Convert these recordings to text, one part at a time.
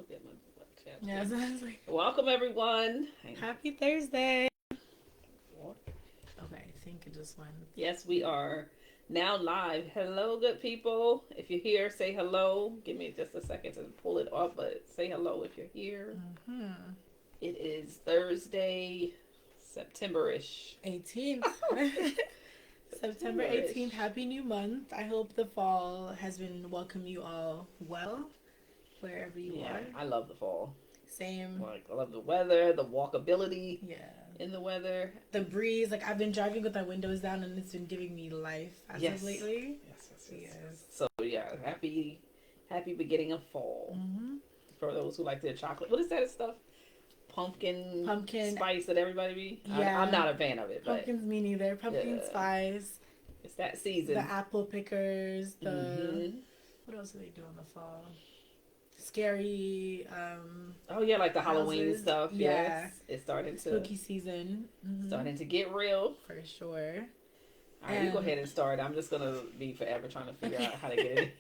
get my chat. Yeah, so I was like, Welcome everyone. happy Thursday. Okay, I think it just went. Yes, we are now live. Hello, good people. If you're here, say hello. Give me just a second to pull it off, but say hello if you're here. Mm-hmm. It is Thursday, September-ish. 18th. September September-ish. 18th. Happy new month. I hope the fall has been welcoming you all well, wherever you Yeah, are. I love the fall. Same. Like, I love the weather, the walkability Yeah. in the weather. The breeze. Like, I've been driving with my windows down and it's been giving me life as Yes. of lately. Yes. So, yeah, happy beginning of fall. Mm-hmm. For those who like their chocolate. What is that stuff? Pumpkin spice that everybody be? Yeah. I'm not a fan of it, but Pumpkins, me neither. Pumpkin spice. it's that season. The apple pickers. The Mm-hmm. what else do they do in the fall? Scary. Oh yeah, like the Halloween houses. stuff. Yeah. Yes, it's starting to Spooky season. Mm-hmm. starting to get real For sure. All right, you go ahead and start. I'm just gonna be forever trying to figure out how to get it.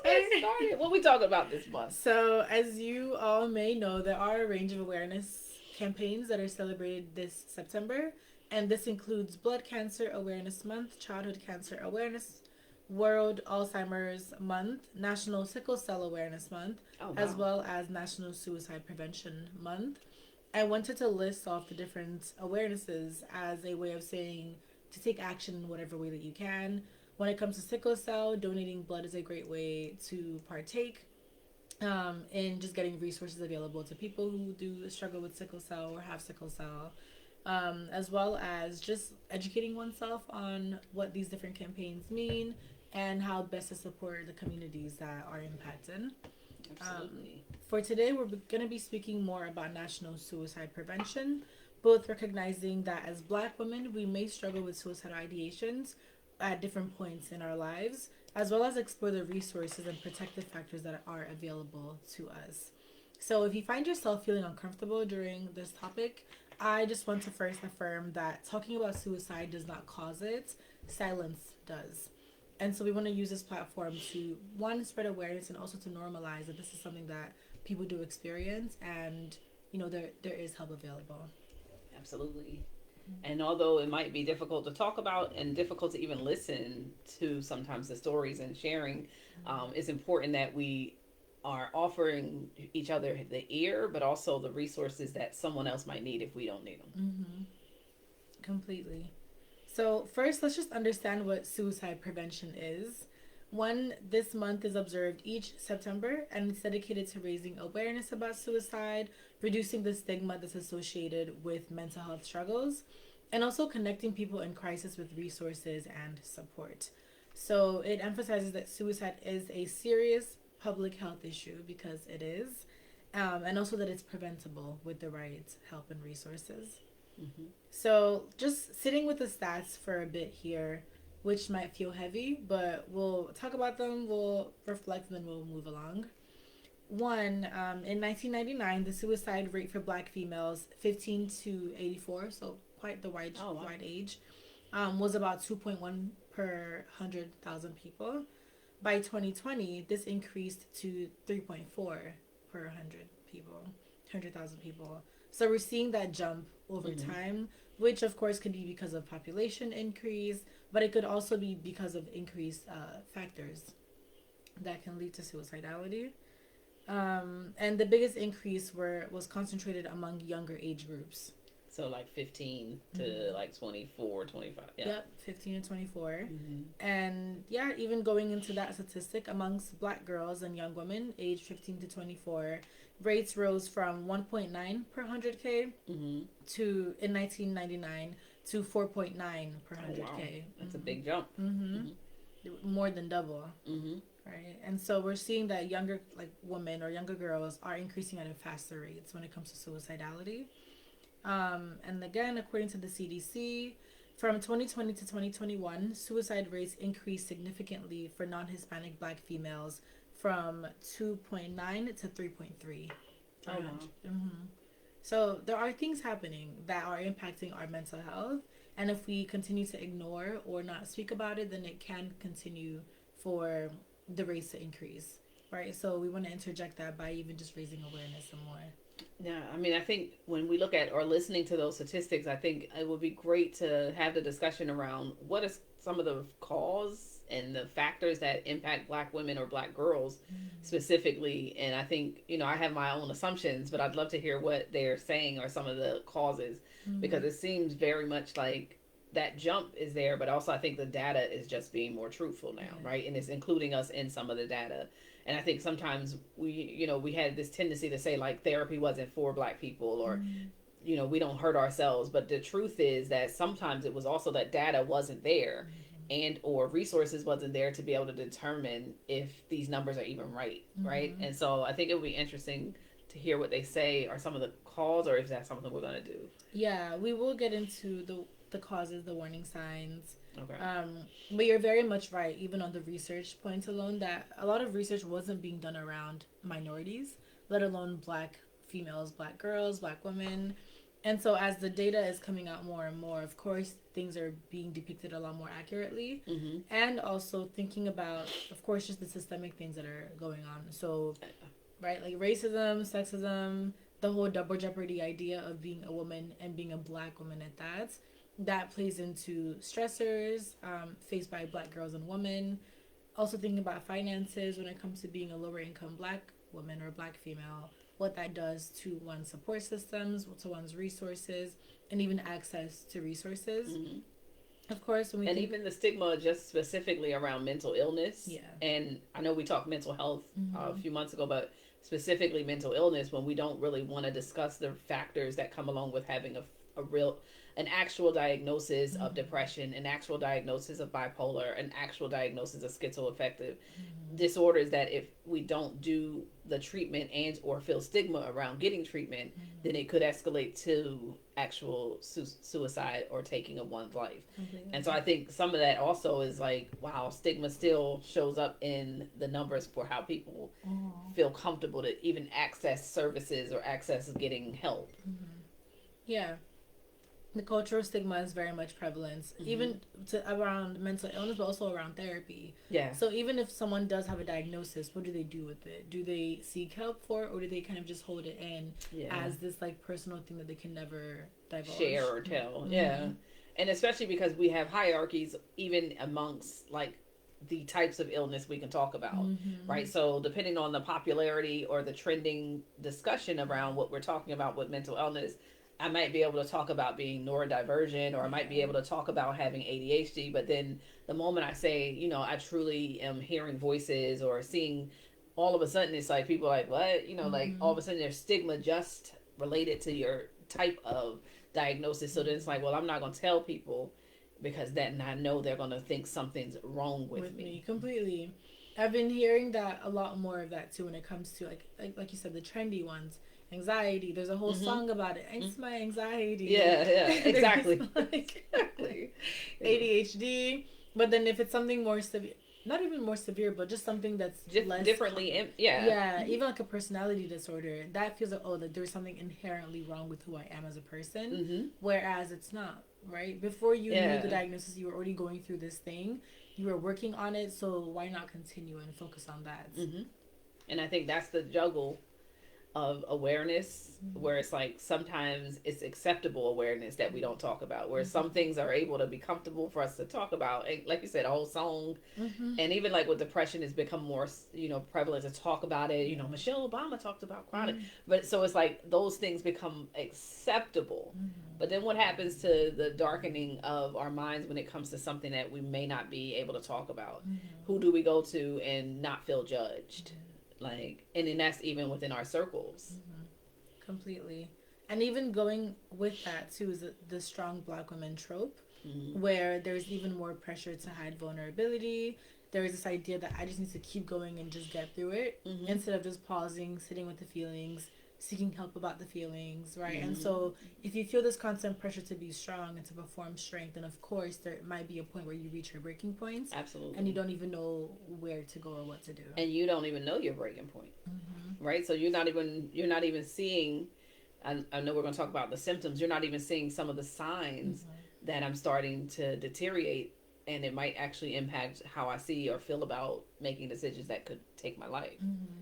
Let's get started. What are we talking about this month? So, as you all may know, there are a range of awareness campaigns that are celebrated this September, and this includes Blood Cancer Awareness Month, Childhood Cancer Awareness, World Alzheimer's Month, National Sickle Cell Awareness Month, as well as National Suicide Prevention Month. I wanted to list off the different awarenesses as a way of saying to take action in whatever way that you can. When it comes to sickle cell, donating blood is a great way to partake in just getting resources available to people who do struggle with sickle cell or have sickle cell, as well as just educating oneself on what these different campaigns mean and how best to support the communities that are impacted. Absolutely. For today, we're going to be speaking more about national suicide prevention, both recognizing that as Black women, we may struggle with suicidal ideations at different points in our lives, as well as explore the resources and protective factors that are available to us. So, if you find yourself feeling uncomfortable during this topic, I just want to first affirm that talking about suicide does not cause it, silence does. And so we want to use this platform to, one, spread awareness and also to normalize that this is something that people do experience, and there is help available. Absolutely. And although it might be difficult to talk about and difficult to even listen to sometimes the stories and sharing, it's important that we are offering each other the ear, but also the resources that someone else might need if we don't need them. Mm-hmm. Completely. So first, let's just understand what suicide prevention is. One, this month is observed each September, and it's dedicated to raising awareness about suicide, reducing the stigma that's associated with mental health struggles, and also connecting people in crisis with resources and support. So it emphasizes that suicide is a serious public health issue, because it is, and also that it's preventable with the right help and resources. Mm-hmm. So just sitting with the stats for a bit here, which might feel heavy, but we'll talk about them, we'll reflect, and then we'll move along. One, in 1999, the suicide rate for Black females 15 to 84, so quite the wide age, was about 2.1 per 100,000 people. By 2020, this increased to 3.4 per 100,000 people. So we're seeing that jump over time, which of course could be because of population increase, but it could also be because of increased factors that can lead to suicidality. And the biggest increase was concentrated among younger age groups. So like 15 to like 24, 25. Yeah. Yep, 15 and 24. And yeah, even going into that statistic, amongst Black girls and young women aged 15 to 24, rates rose from 1.9 per 100K to, in 1999, to 4.9 per 100K. That's a big jump. More than double. Mm-hmm. Right. And so we're seeing that younger women or younger girls are increasing at a faster rates when it comes to suicidality. And again, according to the CDC, from 2020 to 2021, suicide rates increased significantly for non-Hispanic Black females from 2.9 to 3.3. Oh, wow. So there are things happening that are impacting our mental health. And if we continue to ignore or not speak about it, then it can continue for the rates to increase. right? So we want to interject that by even just raising awareness some more. Yeah, I mean, I think when we look at or listening to those statistics, I think it would be great to have the discussion around what is some of the cause and the factors that impact Black women or Black girls specifically. And I think, I have my own assumptions, but I'd love to hear what they're saying or some of the causes, because it seems very much like that jump is there, but also I think the data is just being more truthful now, right? And it's including us in some of the data. And I think sometimes we had this tendency to say like therapy wasn't for Black people, or we don't hurt ourselves. But the truth is that sometimes it was also that data wasn't there, and or resources wasn't there to be able to determine if these numbers are even right, right? And so I think it would be interesting to hear what they say are some of the cause, or if that's something we're going to do. Yeah, we will get into the causes, the warning signs. Okay. But you're very much right, even on the research points alone, that a lot of research wasn't being done around minorities, let alone Black females, Black girls, Black women. And so as the data is coming out more and more, of course, things are being depicted a lot more accurately. And also thinking about, of course, just the systemic things that are going on. So, right, like racism, sexism, the whole double jeopardy idea of being a woman and being a Black woman at that plays into stressors faced by Black girls and women. Also thinking about finances when it comes to being a lower income Black woman or Black female, what that does to one's support systems, to one's resources, and even access to resources. Of course, when we and even the stigma just specifically around mental illness. Yeah. And I know we talked mental health a few months ago, but specifically mental illness, when we don't really want to discuss the factors that come along with having an actual diagnosis of depression, an actual diagnosis of bipolar, an actual diagnosis of schizoaffective disorders, that if we don't do the treatment and or feel stigma around getting treatment, then it could escalate to actual suicide or taking of one's life. And so I think some of that also is like, wow, stigma still shows up in the numbers for how people feel comfortable to even access services or access getting help. Yeah. The cultural stigma is very much prevalent, even around mental illness, but also around therapy. Yeah. So even if someone does have a diagnosis, what do they do with it? Do they seek help for it, or do they kind of just hold it in as this like personal thing that they can never divulge, share or tell? Yeah. And especially because we have hierarchies even amongst like the types of illness we can talk about, right? So depending on the popularity or the trending discussion around what we're talking about with mental illness, I might be able to talk about being neurodivergent, or I might be able to talk about having ADHD. But then the moment I say, I truly am hearing voices or seeing, all of a sudden it's like people are like, what? Like all of a sudden there's stigma just related to your type of diagnosis. So then it's like, well, I'm not going to tell people because then I know they're going to think something's wrong with me. Completely. I've been hearing that a lot more of that too when it comes to like you said, the trendy ones. Anxiety. There's a whole song about it. It's my anxiety. Yeah, exactly. Exactly. ADHD. But then if it's something more severe, not even more severe, but just something that's less differently. Yeah, even like a personality disorder, that feels like, oh, that there's something inherently wrong with who I am as a person. Whereas it's not, right? Before you knew the diagnosis, you were already going through this thing. You were working on it, so why not continue and focus on that? And I think that's the juggle of awareness, where it's like sometimes it's acceptable awareness that we don't talk about, where some things are able to be comfortable for us to talk about, and like you said, a whole song. And even like with depression, it's become more prevalent to talk about it. Michelle Obama talked about chronic, but so it's like those things become acceptable. But then what happens to the darkening of our minds when it comes to something that we may not be able to talk about? Who do we go to and not feel judged? Like, and then that's even within our circles. Completely. And even going with that too is the strong Black women trope, where there's even more pressure to hide vulnerability. There's this idea that I just need to keep going and just get through it, instead of just pausing, sitting with the feelings, seeking help about the feelings, right? And so if you feel this constant pressure to be strong and to perform strength, then of course there might be a point where you reach your breaking points. Absolutely. And you don't even know where to go or what to do. And you don't even know your breaking point, right? So you're not even seeing, I know we're going to talk about the symptoms, you're not even seeing some of the signs that I'm starting to deteriorate and it might actually impact how I see or feel about making decisions that could take my life. Mm-hmm.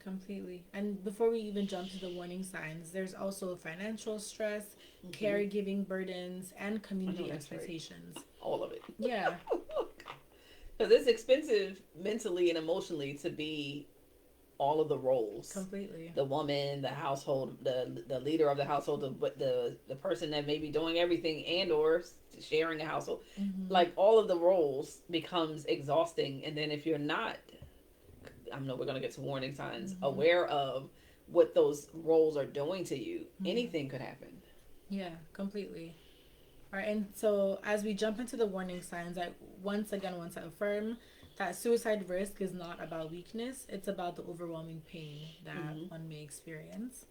Completely. And before we even jump to the warning signs, there's also financial stress, Mm-hmm. caregiving burdens, and I know community that's right. expectations. All of it. Yeah, Because it's expensive mentally and emotionally to be all of the roles: completely. the woman, the household, the leader of the household, the person that may be doing everything and or sharing a household. Mm-hmm. Like all of the roles becomes exhausting, and then if you're not, I know we're gonna get to warning signs, Mm-hmm. aware of what those roles are doing to you, Mm-hmm. anything could happen. Yeah, completely. All right, and so as we jump into the warning signs, I once again want to affirm that suicide risk is not about weakness, it's about the overwhelming pain that Mm-hmm. one may experience.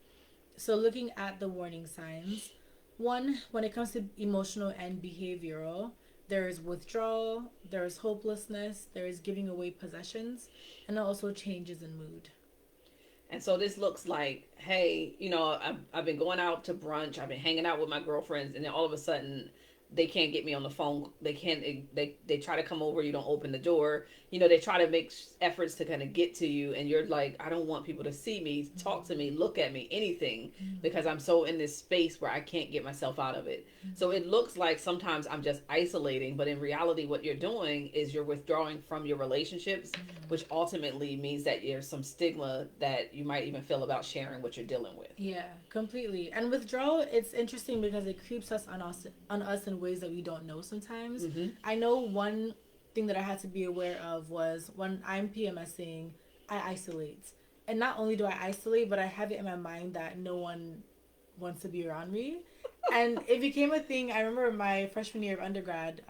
So, looking at the warning signs, one, when it comes to emotional and behavioral, there is withdrawal, there is hopelessness, there is giving away possessions, and also changes in mood. And so this looks like, hey, I've been going out to brunch, I've been hanging out with my girlfriends, and then all of a sudden they can't get me on the phone. They can't. They try to come over. You don't open the door. They try to make efforts to kind of get to you, and you're like, I don't want people to see me, talk to me, look at me, anything, because I'm so in this space where I can't get myself out of it. So it looks like sometimes I'm just isolating, but in reality, what you're doing is you're withdrawing from your relationships, which ultimately means that there's some stigma that you might even feel about sharing what you're dealing with. Yeah, completely. And withdrawal, it's interesting because it creeps us on us in ways that we don't know sometimes. Mm-hmm. I know one thing that I had to be aware of was when I'm PMSing, I isolate. And not only do I isolate, but I have it in my mind that no one wants to be around me. And it became a thing. I remember my freshman year of undergrad,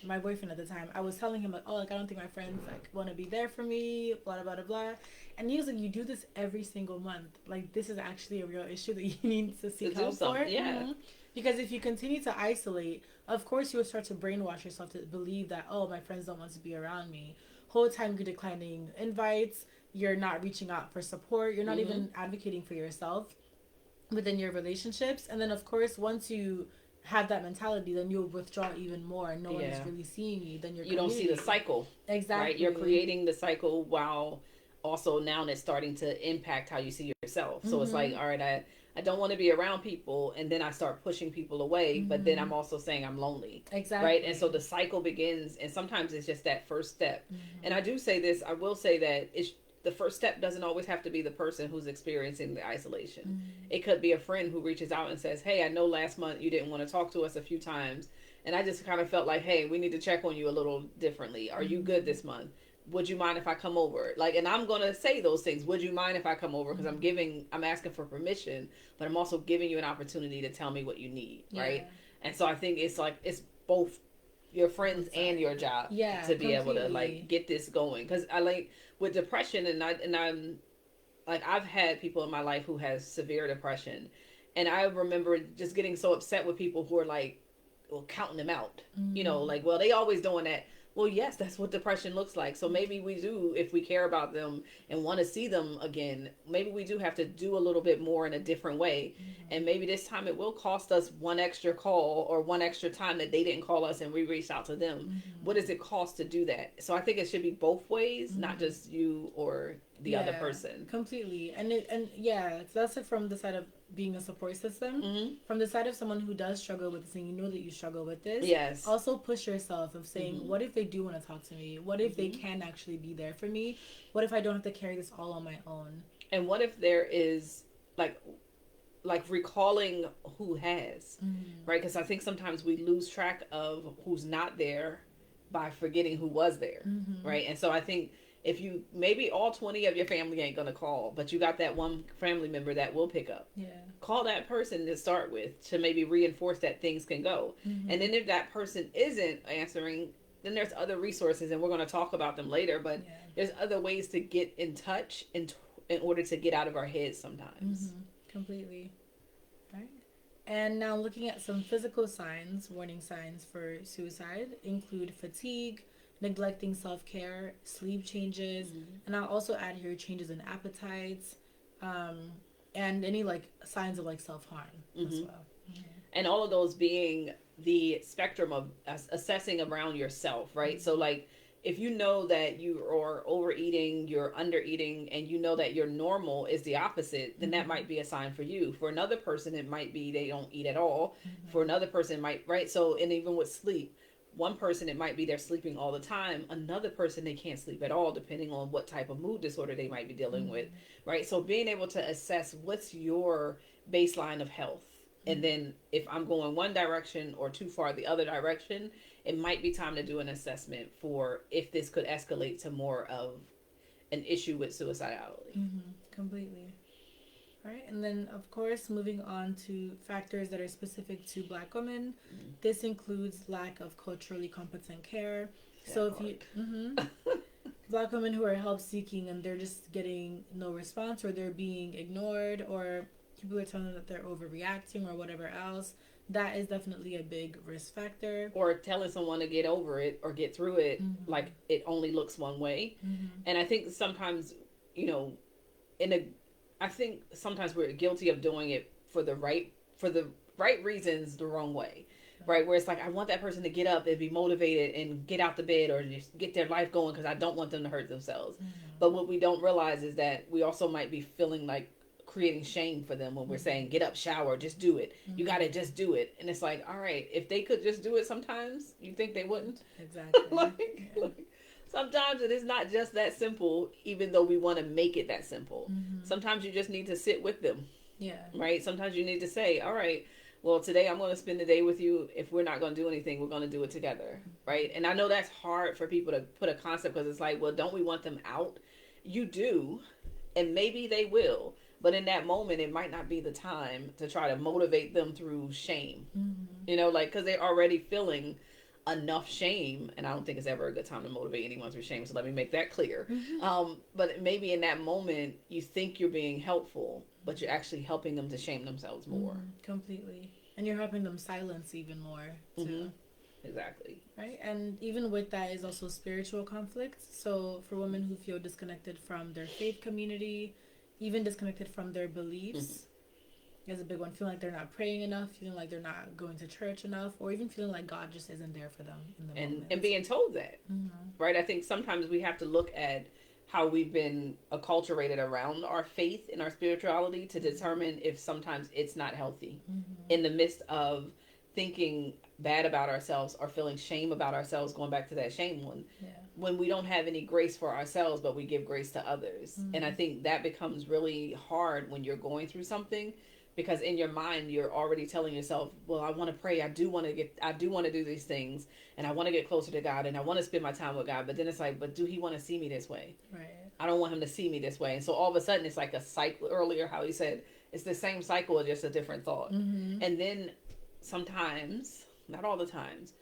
my boyfriend at the time, I was telling him like, oh, like I don't think my friends like want to be there for me, blah blah blah blah. And he was like, you do this every single month. Like this is actually a real issue that you need to To seek do help for. something, yeah. Because if you continue to isolate, of course you will start to brainwash yourself to believe that, oh, my friends don't want to be around me. Whole time you're declining invites, you're not reaching out for support, you're not Mm-hmm. even advocating for yourself within your relationships. And then of course once you have that mentality, then you'll withdraw even more and no one is Yeah. really seeing you, then your You don't see the community. cycle, right? You're Exactly. creating the cycle while also now it's starting to impact how you see yourself. So it's like, Mm-hmm. all right, I don't want to be around people, and then I start pushing people away, but then Mm-hmm. I'm also saying I'm lonely, right? And so Exactly. the cycle begins, and sometimes it's just that first step. And Mm-hmm. I do say this, I will say that it's the first step doesn't always have to be the person who's experiencing the isolation. Mm-hmm. It could be a friend who reaches out and says, hey, I know last month you didn't want to talk to us a few times, and I just kind of felt like, hey, we need to check on you a little differently. Are you good Mm-hmm. this month? Would you mind if I come over? Like, and I'm gonna say those things. Would you mind if I come over? Because Mm-hmm. I'm asking for permission, but I'm also giving you an opportunity to tell me what you need, Yeah. right? And so I think it's like it's both your friends Both and your sides. job Yeah, to be able to like completely. get this going. Because I like with depression, and I'm like I've had people in my life who has severe depression, and I remember just getting so upset with people who are like, well, counting them out. Mm-hmm. Like, well, they always doing that. Well, yes, that's what depression looks like. So maybe we do, if we care about them and want to see them again, maybe we do have to do a little bit more in a different way. And Mm-hmm. maybe this time it will cost us one extra call or one extra time that they didn't call us and we reached out to them. What Mm-hmm. does it cost to do that? So I think it should be both ways, not Mm-hmm. just you or the other Yeah, person. completely. And yeah, so that's it from the side of being a support system. Mm-hmm. From the side of someone who does struggle with this and you know that you struggle with this, Yes. also push yourself of saying, Mm-hmm. what if they do want to talk to me? What if they Mm-hmm. can actually be there for me? What if I don't have to carry this all on my own? And what if there is like recalling who has, Mm-hmm. right? Because I think sometimes we lose track of who's not there by forgetting who was there, Mm-hmm. right? And so I think if you maybe all 20 of your family ain't gonna call, but you got that one family member that will pick up, Yeah. call that person to start with to maybe reinforce that things can go. And Mm-hmm. then if that person isn't answering, then there's other resources, and we're going to talk about them later, but Yeah. there's other ways to get in touch in order to get out of our heads sometimes. Mm-hmm. Completely. Right. And now looking at some physical signs, warning signs for suicide include fatigue, neglecting self-care, sleep changes, Mm-hmm. and I'll also add here changes in appetites, um, and any like signs of like self-harm as Mm-hmm. well. Mm-hmm. And all of those being the spectrum of assessing around yourself, right? So like if you know that you are overeating, you're undereating, and you know that your normal is the opposite, then that might be a sign for you. For another person, it might be they don't eat at all. For another person, it might, right? So, and even with sleep, one person, it might be they're sleeping all the time. Another person, they can't sleep at all, depending on what type of mood disorder they might be dealing with, right? So, being able to assess what's your baseline of health. And then if I'm going one direction or too far the other direction, it might be time to do an assessment for if this could escalate to more of an issue with suicidality. Completely. Right, and then of course, moving on to factors that are specific to Black women, this includes lack of culturally competent care. So if you, Black women who are help seeking and they're just getting no response, or they're being ignored, or people are telling them that they're overreacting or whatever else, that is definitely a big risk factor. Or telling someone to get over it or get through it, like it only looks one way. And I think sometimes, you know, in a I think sometimes we're guilty of doing it for the right reasons the wrong way. Right, where it's like I want that person to get up and be motivated and get out the bed or just get their life going because I don't want them to hurt themselves. But what we don't realize is that we also might be feeling like creating shame for them when we're saying get up, shower, just do it. You got to just do it. And it's like, all right, if they could just do it sometimes, you think they wouldn't? Exactly. like, sometimes it is not just that simple, even though we want to make it that simple. Sometimes you just need to sit with them. Yeah. Right? Sometimes you need to say, all right, well, today I'm going to spend the day with you. If we're not going to do anything, we're going to do it together. Right? And I know that's hard for people to put a concept because it's like, well, don't we want them out? You do. And maybe they will. But in that moment, it might not be the time to try to motivate them through shame. You know, like, because they're already feeling enough shame, and I don't think it's ever a good time to motivate anyone through shame, so let me make that clear. But maybe in that moment you think you're being helpful, but you're actually helping them to shame themselves more. Completely. And you're helping them silence even more too. Exactly. Right, and even with that is also spiritual conflicts. So for women who feel disconnected from their faith community, even disconnected from their beliefs, is a big one. Feeling like they're not praying enough, feeling like they're not going to church enough, or even feeling like God just isn't there for them in the moment. And being told that, right? I think sometimes we have to look at how we've been acculturated around our faith and our spirituality to determine if sometimes it's not healthy in the midst of thinking bad about ourselves or feeling shame about ourselves, going back to that shame one, when we don't have any grace for ourselves, but we give grace to others. And I think that becomes really hard when you're going through something, because in your mind you're already telling yourself, well, I want to pray, I do want to do these things, and I want to get closer to God, and I want to spend my time with God. But then it's like, but do he want to see me this way? Right. I don't want him to see me this way. And so all of a sudden it's like a cycle. Earlier how he said it's the same cycle, just a different thought. And then sometimes, not all the times,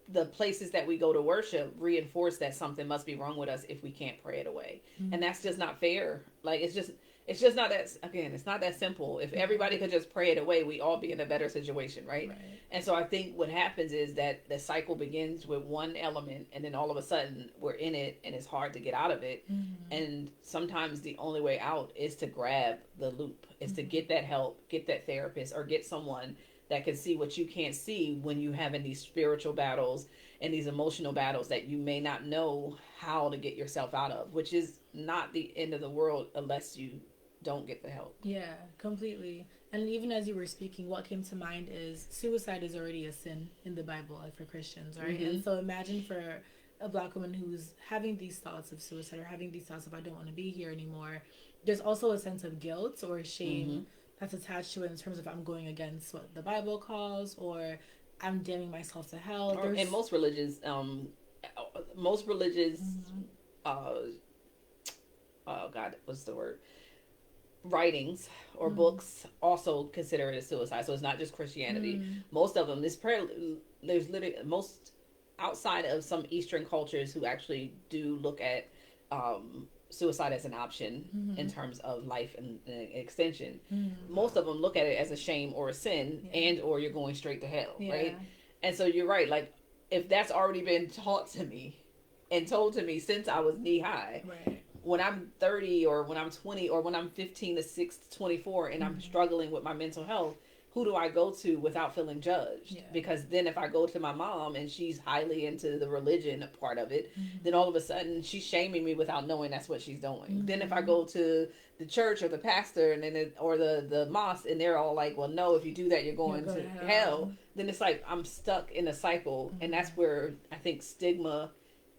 the places that we go to worship reinforce that something must be wrong with us if we can't pray it away. And that's just not fair. Like, it's just not that, again, it's not that simple. If everybody could just pray it away, we all be in a better situation, right? And so I think what happens is that the cycle begins with one element, and then all of a sudden we're in it and it's hard to get out of it. And sometimes the only way out is to grab the loop, is to get that help, get that therapist, or get someone that can see what you can't see when you having these spiritual battles and these emotional battles that you may not know how to get yourself out of, which is not the end of the world unless you don't get the help. Yeah, completely. And even as you were speaking, what came to mind is suicide is already a sin in the Bible for Christians, right? And so imagine for a Black woman who's having these thoughts of suicide or having these thoughts of I don't want to be here anymore. There's also a sense of guilt or shame that's attached to it in terms of I'm going against what the Bible calls, or I'm damning myself to hell. And most religions, oh God, what's the word? Writings or books also consider it a suicide. So it's not just Christianity. Most of them, there's literally most outside of some Eastern cultures who actually do look at suicide as an option in terms of life and extension. Most of them look at it as a shame or a sin, and or you're going straight to hell, right? And so you're right. Like, if that's already been taught to me and told to me since I was knee high, when I'm 30 or when I'm 20 or when I'm 15 to 6 to 24 and I'm struggling with my mental health, who do I go to without feeling judged? Yeah. Because then if I go to my mom and she's highly into the religion part of it, Mm-hmm. then all of a sudden she's shaming me without knowing that's what she's doing. Mm-hmm. Then if I go to the church or the pastor and then or the mosque and they're all like, well, no, if you do that, you're going You'll go to to hell. Then it's like I'm stuck in a cycle, and that's where I think stigma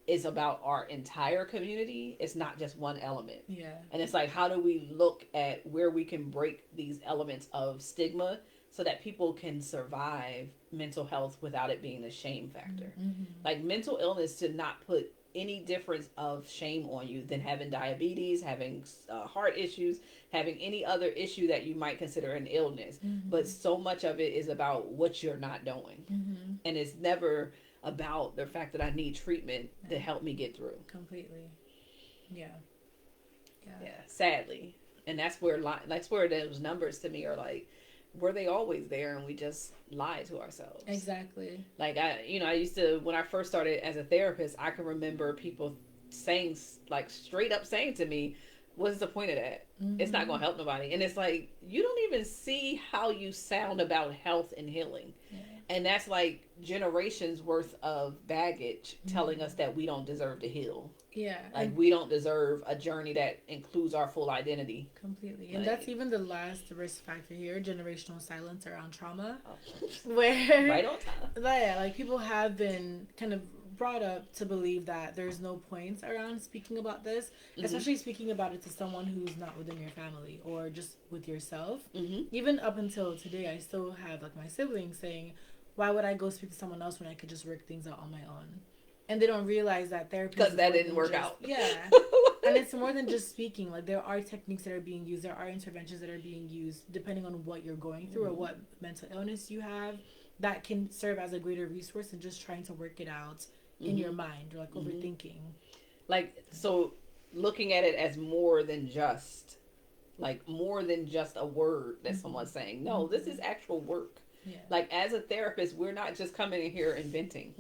is about our entire community. It's not just one element. Yeah. And it's like, how do we look at where we can break these elements of stigma so that people can survive mental health without it being a shame factor? Mm-hmm. Like, mental illness should not put any difference of shame on you than having diabetes, having heart issues, having any other issue that you might consider an illness. Mm-hmm. But so much of it is about what you're not doing. Mm-hmm. And it's never about the fact that I need treatment to help me get through. Completely. Yeah. Yeah, sadly. And that's where those numbers to me are like, were they always there and we just lied to ourselves? Exactly. Like, I used to, when I first started as a therapist, I can remember people saying, like, straight up saying to me, what's the point of that? Mm-hmm. It's not going to help nobody. And it's like, you don't even see how you sound about health and healing. Yeah. And that's like generations worth of baggage telling us that we don't deserve to heal. Yeah. Like, we don't deserve a journey that includes our full identity. Completely. And Like, that's even the last risk factor here, generational silence around trauma. oh, Where right on time. yeah, like people have been kind of brought up to believe that there's no point around speaking about this, especially speaking about it to someone who's not within your family or just with yourself. Even up until today, I still have like my siblings saying, why would I go speak to someone else when I could just work things out on my own? And they don't realize that therapy, because that didn't work out. Yeah. And it's more than just speaking. Like, there are techniques that are being used, there are interventions that are being used depending on what you're going through or what mental illness you have, that can serve as a greater resource than just trying to work it out in your mind or like overthinking. Like, so looking at it as more than just a word that someone's saying. No, this is actual work. Yeah. Like, as a therapist, we're not just coming in here and venting.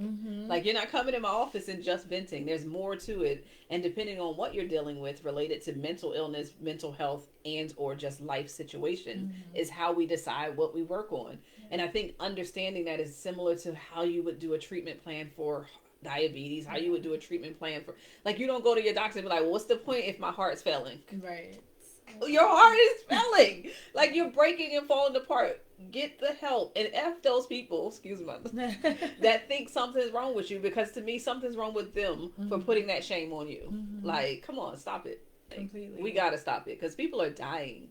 Like, you're not coming in my office and just venting. There's more to it. And depending on what you're dealing with related to mental illness, mental health, and or just life situation is how we decide what we work on. And I think understanding that is similar to how you would do a treatment plan for diabetes, how you would do a treatment plan for, like, you don't go to your doctor and be like, well, what's the point if my heart's failing? Right. Your heart is failing. Like, you're breaking and falling apart. Get the help. And F those people, excuse me, that think something's wrong with you, because to me, something's wrong with them for putting that shame on you. Like, come on, stop it. Like, Completely. we got to stop it, because people are dying.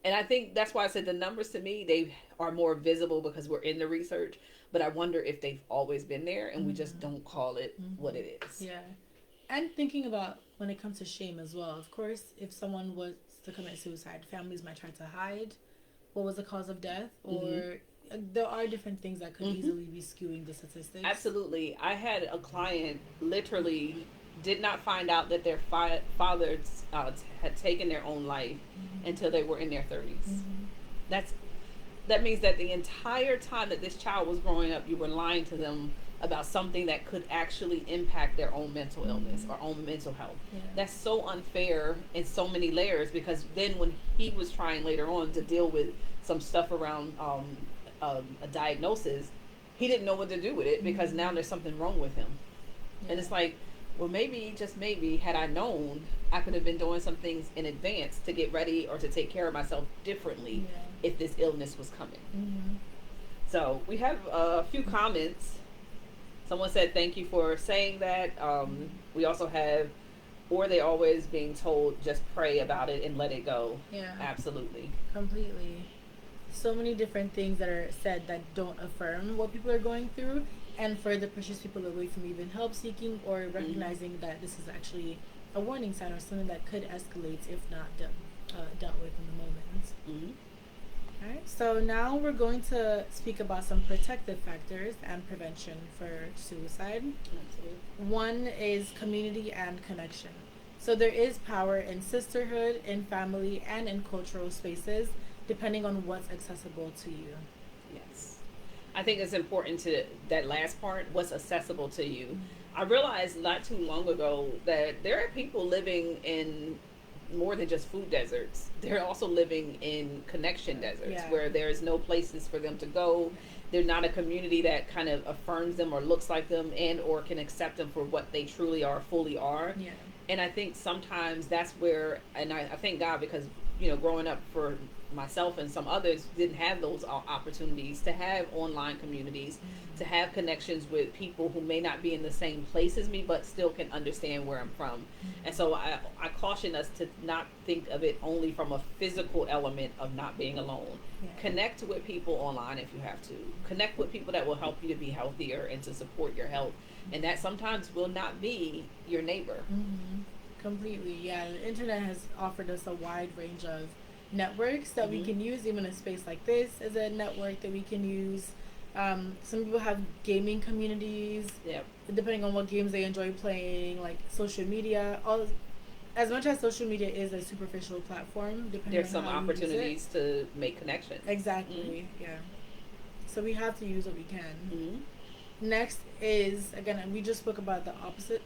And I think that's why I said the numbers to me, they are more visible because we're in the research. But I wonder if they've always been there and we just don't call it what it is. Yeah. And thinking about when it comes to shame as well. Of course, if someone was to commit suicide, families might try to hide what was the cause of death, or there are different things that could easily be skewing the statistics. Absolutely. I had a client literally did not find out that their fathers had taken their own life until they were in their 30s. That means that the entire time that this child was growing up, you were lying to them about something that could actually impact their own mental illness or own mental health. Yeah. That's so unfair in so many layers, because then when he was trying later on to deal with some stuff around a diagnosis, he didn't know what to do with it, because now there's something wrong with him. Yeah. And it's like, well, maybe, just maybe, had I known, I could have been doing some things in advance to get ready or to take care of myself differently if this illness was coming. So we have a few comments. Someone said, thank you for saying that. We also have, or they always being told, just pray about it and let it go. Yeah. Absolutely. Completely. So many different things that are said that don't affirm what people are going through and further pushes people away from even help seeking or recognizing that this is actually a warning sign or something that could escalate if not dealt with in the moment. Alright, so now we're going to speak about some protective factors and prevention for suicide. Absolutely. One is community and connection. So there is power in sisterhood, in family, and in cultural spaces, depending on what's accessible to you. Yes. I think it's important to that last part, what's accessible to you. I realized not too long ago that there are people living in more than just food deserts. They're also living in connection deserts where there's no places for them to go. They're not a community that kind of affirms them or looks like them and or can accept them for what they truly are, fully are. Yeah. And I think sometimes that's where, and I thank God because, growing up for myself and some others didn't have those opportunities to have online communities, to have connections with people who may not be in the same place as me, but still can understand where I'm from. And so I caution us to not think of it only from a physical element of not being alone. Yeah. Connect with people online if you have to. Connect with people that will help you to be healthier and to support your health. And that sometimes will not be your neighbor. Mm-hmm. Completely, yeah. The internet has offered us a wide range of networks that we can use. Even a space like this is a network that we can use. Some people have gaming communities. Yep. Depending on what games they enjoy playing, like social media. As much as social media is a superficial platform, there's some opportunities to make connections. Exactly. Yeah. So we have to use what we can. Mm-hmm. Next is, again, we just spoke about the opposite,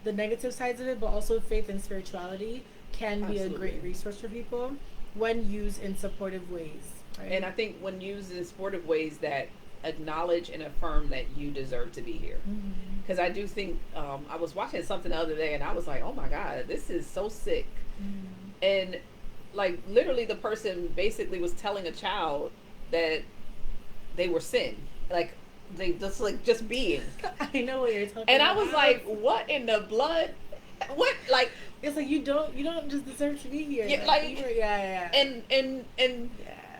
the negative sides of it, but also faith and spirituality can be a great resource for people when used in supportive ways. Right? And I think when used in supportive ways that acknowledge and affirm that you deserve to be here. Because I do think, I was watching something the other day and I was like, oh my God, this is so sick. And like literally the person basically was telling a child that they were sin. Like, they just being. I know what you're talking about. And I was like, what in the blood? What, like, it's like you don't just deserve to be here. Yeah, and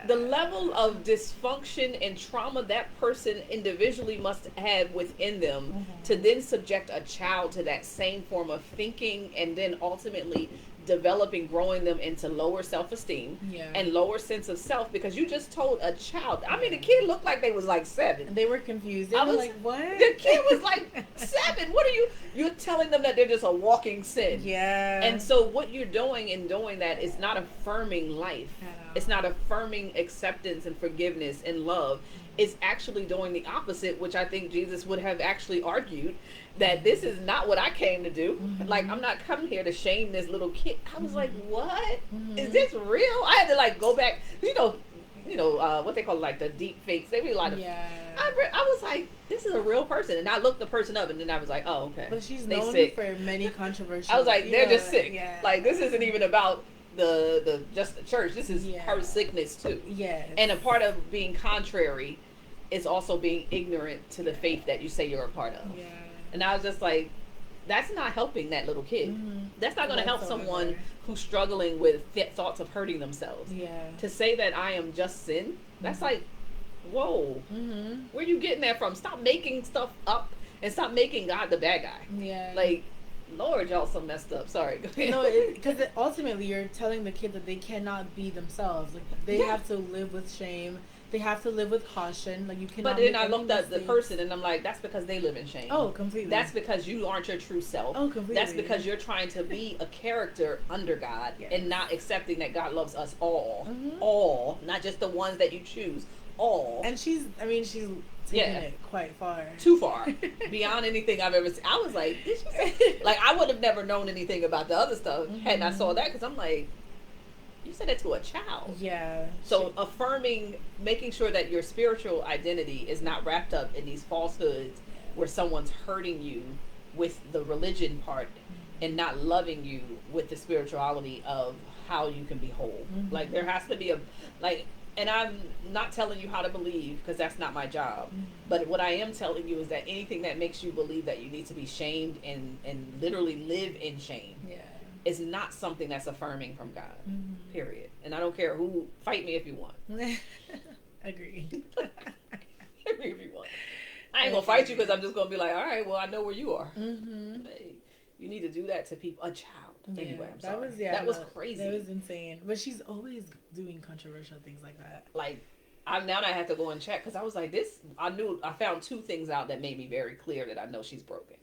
the level of dysfunction and trauma that person individually must have within them to then subject a child to that same form of thinking and then ultimately developing, growing them into lower self-esteem and lower sense of self, because you just told a child. I mean, the kid looked like they was like 7. They were confused. They were like, what? The kid was like 7. What are you're telling them that they're just a walking sin. Yeah. And so what you're doing in doing that is not affirming life. It's not affirming acceptance and forgiveness and love. It's actually doing the opposite, which I think Jesus would have actually argued that this is not what I came to do. Like, I'm not coming here to shame this little kid. I was like, what? Is this real? I had to like go back, what they call like the deep fakes. They be like, I was like, this is a real person. And I looked the person up and then I was like, oh, okay. But she's known sick. For many controversial. I was like, they're just sick. Yeah. Like, this isn't even about the just the church. This is her sickness too. Yes. And a part of being contrary is also being ignorant to the faith that you say you're a part of. Yeah. And I was just like, that's not helping that little kid. That's not going to help someone who's struggling with thoughts of hurting themselves. Yeah. To say that I am just sin, that's like, whoa. Where are you getting that from? Stop making stuff up and stop making God the bad guy. Yeah. Like, Lord, y'all so messed up. Sorry. No, because ultimately you're telling the kid that they cannot be themselves. Like, they have to live with shame. They have to live with caution. Like, you cannot. But then I looked at the person and I'm like, that's because they live in shame. Oh, completely. That's because you aren't your true self. Oh, completely. That's because you're trying to be a character under God and not accepting that God loves us all. All. Not just the ones that you choose. All. And she's taking it quite far. Too far. Beyond anything I've ever seen. I was like, did she say? Like, I would have never known anything about the other stuff hadn't I saw that, because I'm like, you said it to a child. Yeah. So affirming, making sure that your spiritual identity is not wrapped up in these falsehoods where someone's hurting you with the religion part and not loving you with the spirituality of how you can be whole. Like, there has to be and I'm not telling you how to believe, because that's not my job. But what I am telling you is that anything that makes you believe that you need to be shamed and literally live in shame is not something that's affirming from God. Period. And I don't care who, fight me if you want. Agree. Fight me if you want. I ain't gonna fight you because I'm just gonna be like, all right, well, I know where you are. Hey, you need to do that to people. A child. Anyway, I'm sorry. That was crazy. That was insane. But she's always doing controversial things like that. Like, I have to go and check, because I was like, I found 2 things out that made me very clear that I know she's broken.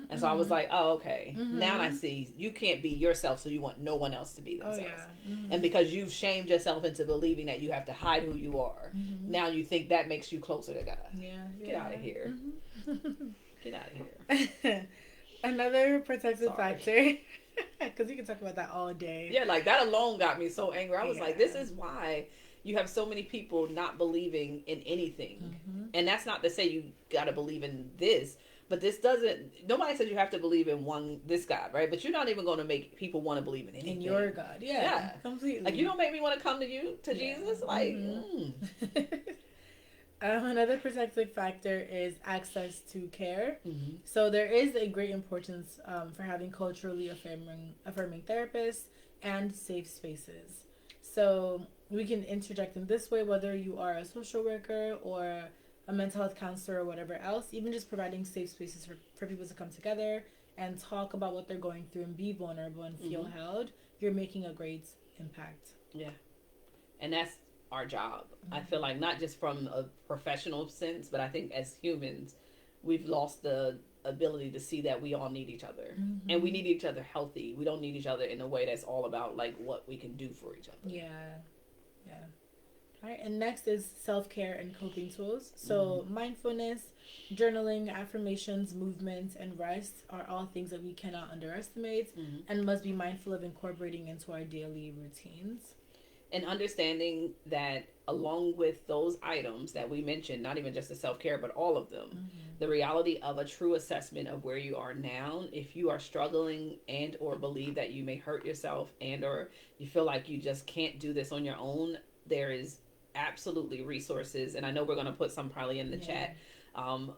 And so I was like, oh, okay. Now I see you can't be yourself, so you want no one else to be themselves. And because you've shamed yourself into believing that you have to hide who you are, now you think that makes you closer to God. Get out of here. Get out of here. Another protective factor. Because you can talk about that all day. Yeah, like that alone got me so angry. I was like, this Yeah. is why you have so many people not believing in anything. Mm-hmm. And that's not to say you got to believe in this, but this doesn't, nobody says you have to believe in this God, right? But you're not even going to make people want to believe in In anything. your God. Yeah, Yeah. completely. Like, you don't make me want to come to you, to Yeah. Jesus. Like, Mm-hmm. Another protective factor is access to care. Mm-hmm. So there is a great importance for having culturally affirming therapists and safe spaces. So we can interject in this way, whether you are a social worker or a mental health counselor or whatever else, even just providing safe spaces for people to come together and talk about what they're going through and be vulnerable and feel Mm-hmm. held, you're making a great impact. Yeah. And that's our job. I feel Mm-hmm. like not just from a professional sense, but I think as humans, we've lost the ability to see that we all need each other. And we Mm-hmm. need each other healthy. We don't need each other in a way that's all about like what we can do for each other. Yeah, yeah. All right, and next is self care and coping tools. Mm-hmm. So, mindfulness, journaling, affirmations, movement, and rest are all things that we cannot underestimate Mm-hmm. and must be mindful of incorporating into our daily routines. And understanding that along with those items that we mentioned, not even just the self-care but all of them, Mm-hmm. the reality of a true assessment of where you are now, if you are struggling and or believe that you may hurt yourself and or you feel like you just can't do this on your own, there is absolutely resources, and I know we're going to put some probably in the Yeah. chat,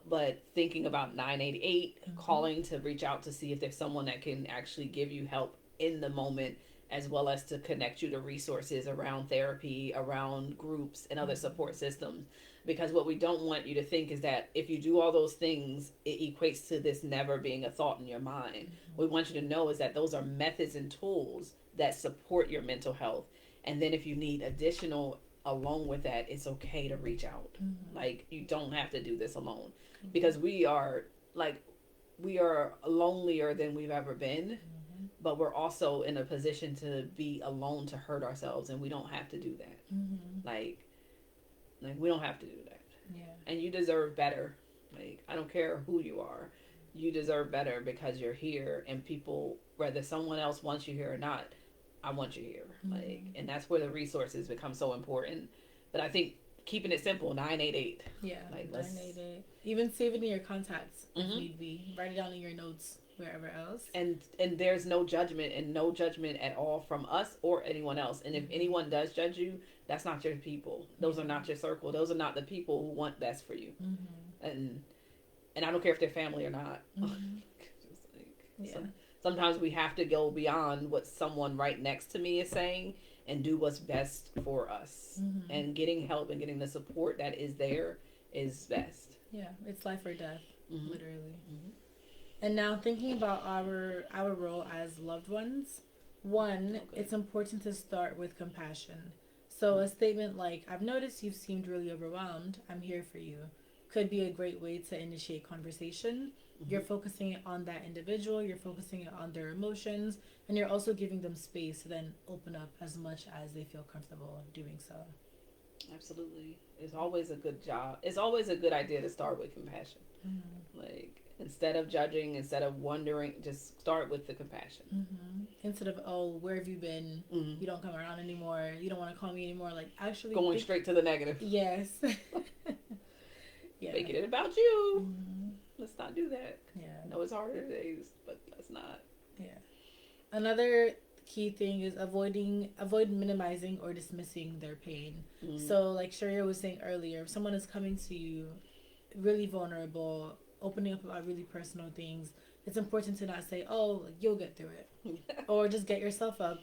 but thinking about 988, Mm-hmm. calling to reach out to see if there's someone that can actually give you help in the moment, as well as to connect you to resources around therapy, around groups, and other Mm-hmm. support systems. Because what we don't want you to think is that if you do all those things, it equates to this never being a thought in your mind. Mm-hmm. What we want you to know is that those are methods and tools that support your mental health. And then if you need additional along with that, it's okay to reach out. Mm-hmm. Like, you don't have to do this alone. Mm-hmm. Because like we are lonelier than we've ever been, Mm-hmm. but we're also in a position to be alone to hurt ourselves, and we don't have to do that. Mm-hmm. like like we don't have to do that. Yeah. And you deserve better. Like, I don't care who you are, you deserve better because you're here, and people, whether someone else wants you here or not, I want you here. Like, Mm-hmm. and that's where the resources become so important. But I think keeping it simple, 988. Yeah. Like, let's. Donate it. Even save it in your contacts if Mm-hmm. need be. Write it down in your notes wherever else. And there's no judgment, and no judgment at all from us or anyone else. And if anyone does judge you, that's not your people. Those are not your circle. Those are not the people who want best for you. Mm-hmm. And I don't care if they're family or not. Mm-hmm. Just like, Yeah. sometimes we have to go beyond what someone right next to me is saying and do what's best for us. Mm-hmm. And getting help and getting the support that is there is best. Yeah, it's life or death, Mm-hmm. literally. Mm-hmm. And now thinking about our role as loved ones, one, Okay. it's important to start with compassion. So a statement like, "I've noticed you've seemed really overwhelmed. I'm here for you," could be a great way to initiate conversation. Mm-hmm. You're focusing it on that individual, you're focusing it on their emotions, and you're also giving them space to then open up as much as they feel comfortable doing so. Absolutely. It's always a good job. It's always a good idea to start with compassion. Mm-hmm. Like, instead of judging, instead of wondering, just start with the compassion. Mm-hmm. Instead of, "Oh, where have you been? Mm-hmm. You don't come around anymore. You don't want to call me anymore." Like, actually, Going straight to the negative. Yes. Yeah. Making it about you. Mm-hmm. Let's not do that. Yeah. I know it's harder days, but let's not. Yeah. Another key thing is avoid minimizing or dismissing their pain. Mm-hmm. So, like Sharea was saying earlier, if someone is coming to you really vulnerable, opening up about really personal things, it's important to not say, "Oh, like, you'll get through it," or just get yourself up.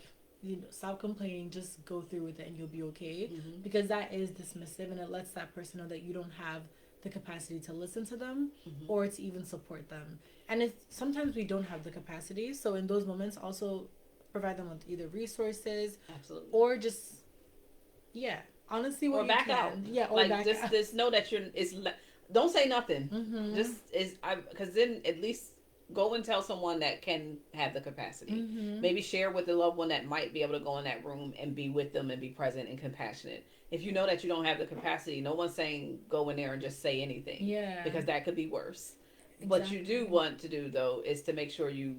Stop complaining. Just go through with it, and you'll be okay. Mm-hmm. Because that is dismissive, and it lets that person know that you don't have the capacity to listen to them Mm-hmm. or to even support them. And it's sometimes we don't have the capacity. So in those moments, also provide them with either resources Absolutely. or just honestly, what Or you back can. out. Yeah, or Like, back out. just know that don't say nothing. Mm-hmm. Because then at least go and tell someone that can have the capacity. Mm-hmm. Maybe share with the loved one that might be able to go in that room and be with them and be present and compassionate. If you know that you don't have the capacity, no one's saying go in there and just say anything. Yeah. Because that could be worse. Exactly. What you do want to do, though, is to make sure you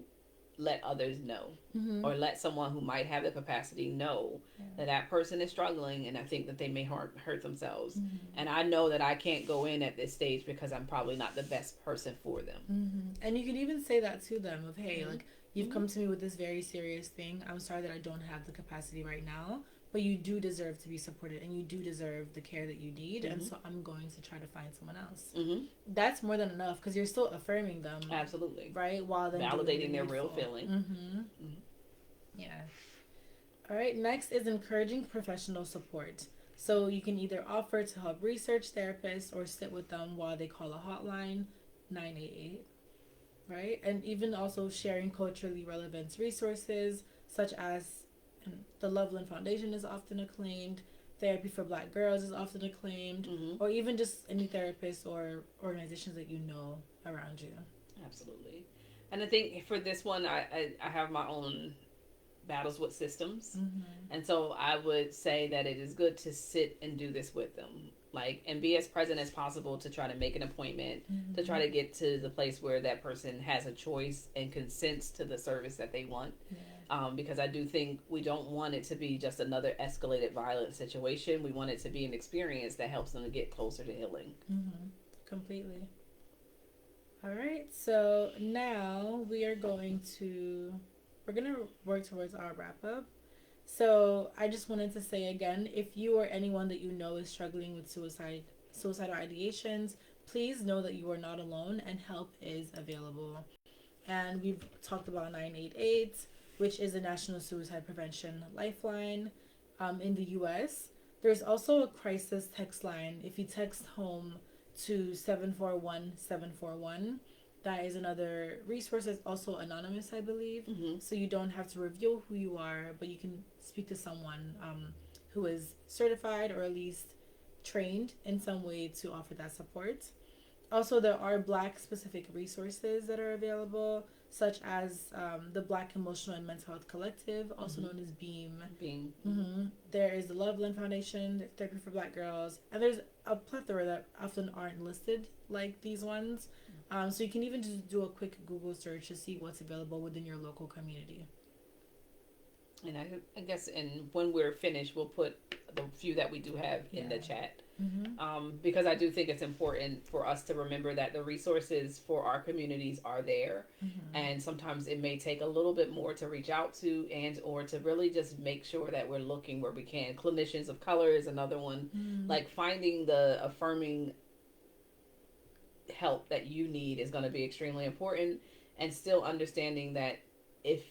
let others know, Mm-hmm. or let someone who might have the capacity know Yeah. that that person is struggling, and I think that they may hurt themselves. Mm-hmm. And I know that I can't go in at this stage because I'm probably not the best person for them. Mm-hmm. And you can even say that to them of, hey, Mm-hmm. like, you've Mm-hmm. come to me with this very serious thing. I'm sorry that I don't have the capacity right now, but you do deserve to be supported and you do deserve the care that you need. And Mm-hmm. so I'm going to try to find someone else. Mm-hmm. That's more than enough because you're still affirming them, Absolutely. right? While then doing the Validating their real needful. feeling. Mm-hmm. Mm-hmm. Yeah. All right. Next is encouraging professional support. So you can either offer to help research therapists or sit with them while they call a hotline 988, right? And even also sharing culturally relevant resources such as the Loveland Foundation is often acclaimed, Therapy for Black Girls is often acclaimed, Mm-hmm. or even just any therapists or organizations that you know around you. Absolutely. And I think for this one, I have my own battles with systems. Mm-hmm. And so I would say that it is good to sit and do this with them. Like, and be as present as possible to try to make an appointment, to Mm-hmm. try to get to the place where that person has a choice and consents to the service that they want. Yeah. Because I do think we don't want it to be just another escalated violent situation. We want it to be an experience that helps them to get closer to healing. Mm-hmm. Completely. All right. So now we're gonna work towards our wrap up. So I just wanted to say again, if you or anyone that you know is struggling with suicidal ideations, please know that you are not alone and help is available. And we've talked about 988, which is a national suicide prevention lifeline in the US. There's also a crisis text line. If you text home to 741-741, that is another resource that's also anonymous, I believe. Mm-hmm. So you don't have to reveal who you are, but you can speak to someone who is certified or at least trained in some way to offer that support. Also, there are Black specific resources that are available, such as the Black Emotional and Mental Health Collective, also Mm-hmm. known as BEAM. Being. Mm-hmm. There is the Loveland Foundation, Therapy for Black Girls, and there's a plethora that often aren't listed like these ones. So you can even just do a quick Google search to see what's available within your local community. And I guess, and when we're finished, we'll put the few that we do have in the Yeah. chat. Mm-hmm. Because I do think it's important for us to remember that the resources for our communities are there, Mm-hmm. and sometimes it may take a little bit more to reach out to and or to really just make sure that we're looking where we can. Clinicians of color is another one. Mm-hmm. Like, finding the affirming help that you need is going to be extremely important, and still understanding that if,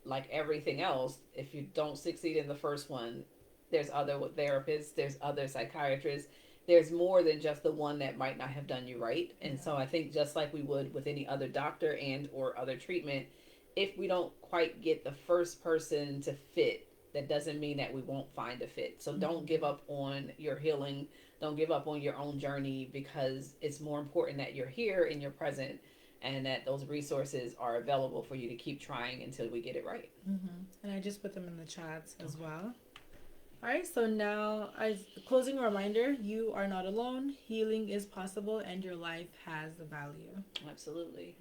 like everything else, if you don't succeed in the first one, there's other therapists, there's other psychiatrists, there's more than just the one that might not have done you right. And so I think, just like we would with any other doctor and or other treatment, if we don't quite get the first person to fit, that doesn't mean that we won't find a fit. So don't give up on your healing. Don't give up on your own journey, because it's more important that you're here and you're present, and that those resources are available for you to keep trying until we get it right. Mm-hmm. And I just put them in the chats as well. All right, so now, as a closing reminder, you are not alone. Healing is possible, and your life has value. Absolutely.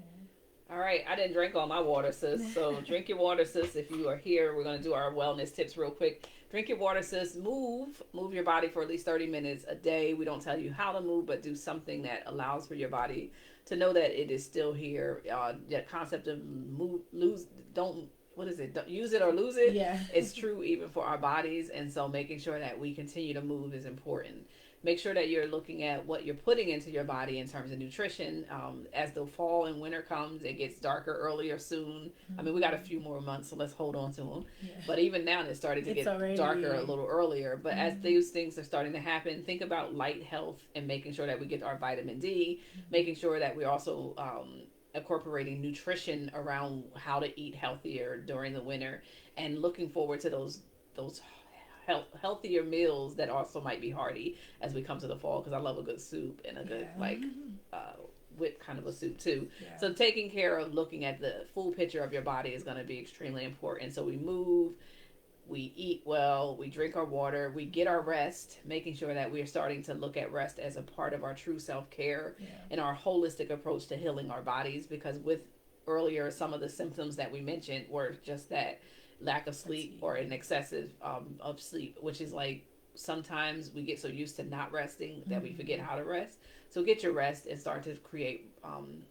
All right, I didn't drink all my water, sis. So drink your water, sis. If you are here, we're going to do our wellness tips real quick. Drink your water, sis. Move your body for at least 30 minutes a day. We don't tell you how to move, but do something that allows for your body to know that it is still here. That concept of move, lose, don't, what is it? Don't use it or lose it. Yeah. It's true even for our bodies. And so making sure that we continue to move is important. Make sure that you're looking at what you're putting into your body in terms of nutrition. As the fall and winter comes, it gets darker earlier soon. I mean, we got a few more months, so let's hold on to them. Yeah. But even now, it's starting to get darker a little earlier. But as these things are starting to happen, think about light health and making sure that we get our vitamin D, making sure that we're also incorporating nutrition around how to eat healthier during the winter, and looking forward to those healthier meals that also might be hearty as we come to the fall, because I love a good soup and a good whip kind of a soup too. Yeah. So taking care of looking at the full picture of your body is going to be extremely important. So we move, we eat well, we drink our water, we get our rest, making sure that we're starting to look at rest as a part of our true self-care and our holistic approach to healing our bodies, because with earlier, some of the symptoms that we mentioned were just that lack of sleep or an excessive of sleep, which is like sometimes we get so used to not resting that we forget how to rest. So get your rest and start to create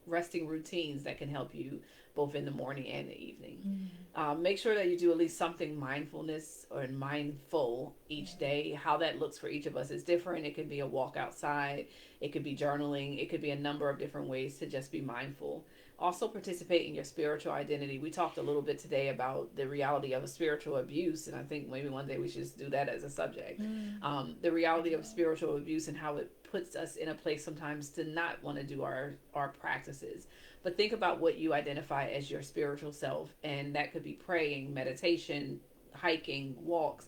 resting routines that can help you both in the morning and the evening. Make sure that you do at least something mindfulness or mindful each day. How that looks for each of us is different. It could be a walk outside, it could be journaling, it could be a number of different ways to just be mindful. Also, participate in your spiritual identity. We talked a little bit today about the reality of a spiritual abuse, and I think maybe one day we should just do that as a subject. The reality of spiritual abuse and how it puts us in a place sometimes to not want to do our practices. But think about what you identify as your spiritual self, and that could be praying, meditation, hiking, walks,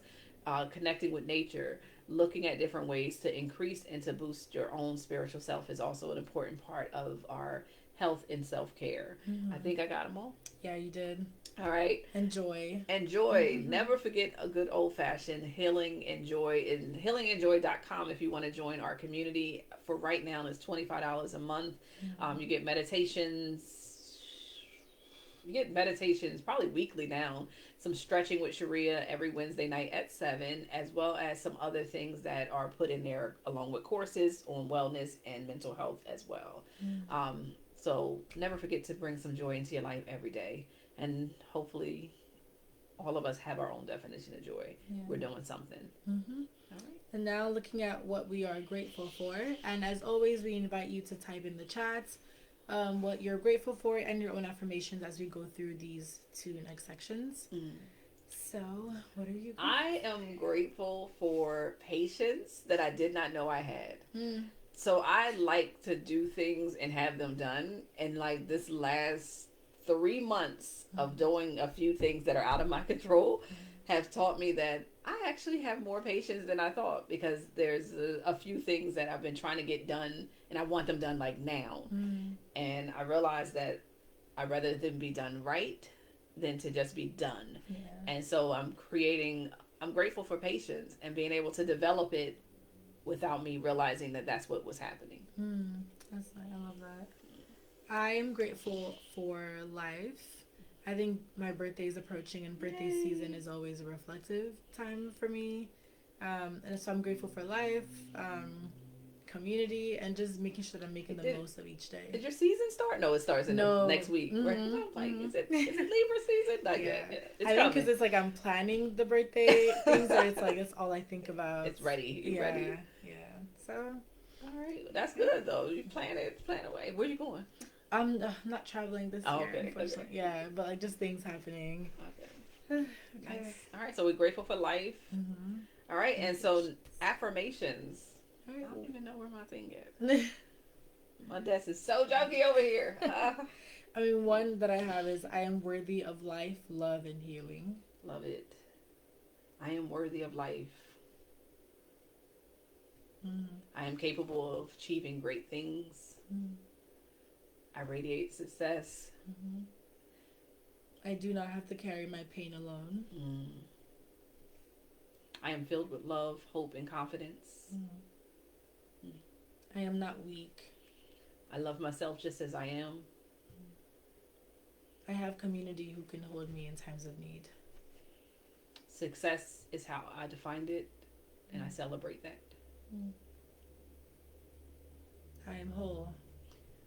connecting with nature. Looking at different ways to increase and to boost your own spiritual self is also an important part of our health and self-care. I think I got them all. Yeah, you did. All right. Enjoy. Never forget a good old-fashioned healing and joy. And healingandjoy.com if you want to join our community. For right now, it's $25 a month. You get meditations. Probably weekly now. Some stretching with Sharea every Wednesday night at 7, as well as some other things that are put in there along with courses on wellness and mental health as well. So never forget to bring some joy into your life every day. And hopefully all of us have our own definition of joy. Yeah. We're doing something. All right. And now looking at what we are grateful for. And as always, we invite you to type in the chats what you're grateful for and your own affirmations as we go through these two next sections. So, what are you grateful for? I am grateful for patience that I did not know I had. So I like to do things and have them done. And like this last 3 months of doing a few things that are out of my control have taught me that I actually have more patience than I thought, because there's a few things that I've been trying to get done and I want them done like now. And I realized that I'd rather them be done right than to just be done. And so I'm grateful for patience and being able to develop it without me realizing that that's what was happening. That's nice. I love that. I am grateful for life. I think my birthday is approaching, and birthday season is always a reflective time for me. And so I'm grateful for life, community, and just making sure that I'm making the most of each day. Did your season start? No, it starts in next week. Right? Like, is it Libra season? Not yet. I think because it's like I'm planning the birthday things, so it's like it's all I think about. It's ready. You ready? Yeah. So. All right, that's good though. You plan away. Where you going? I'm not traveling this year, unfortunately. Okay. Yeah, but like just things happening. Okay. Nice. All right, so we're grateful for life. All right, and so affirmations. I don't even know where my thing is. My desk is so junky over here. I mean, one that I have is I am worthy of life, love, and healing. Love it. I am worthy of life. I am capable of achieving great things. I radiate success. I do not have to carry my pain alone. I am filled with love, hope, and confidence. I am not weak. I love myself just as I am. I have community who can hold me in times of need. Success is how I defined it, and I celebrate that. I am whole.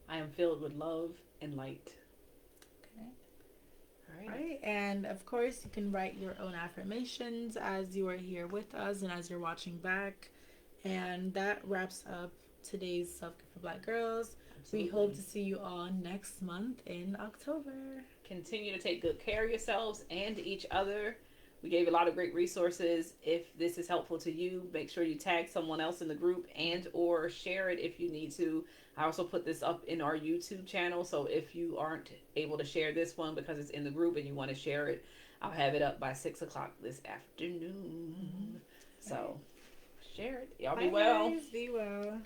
I am filled with love and light. Okay. All right. And of course, you can write your own affirmations as you are here with us and as you're watching back. And that wraps up today's Self-Care for Black Girls. Absolutely. We hope to see you all next month in October. Continue to take good care of yourselves and each other. We gave a lot of great resources. If this is helpful to you, make sure you tag someone else in the group and or share it if you need to. I also put this up in our YouTube channel, so if you aren't able to share this one because it's in the group and you want to share it, I'll have it up by 6 o'clock this afternoon. So share it. Y'all be well. Guys, be well.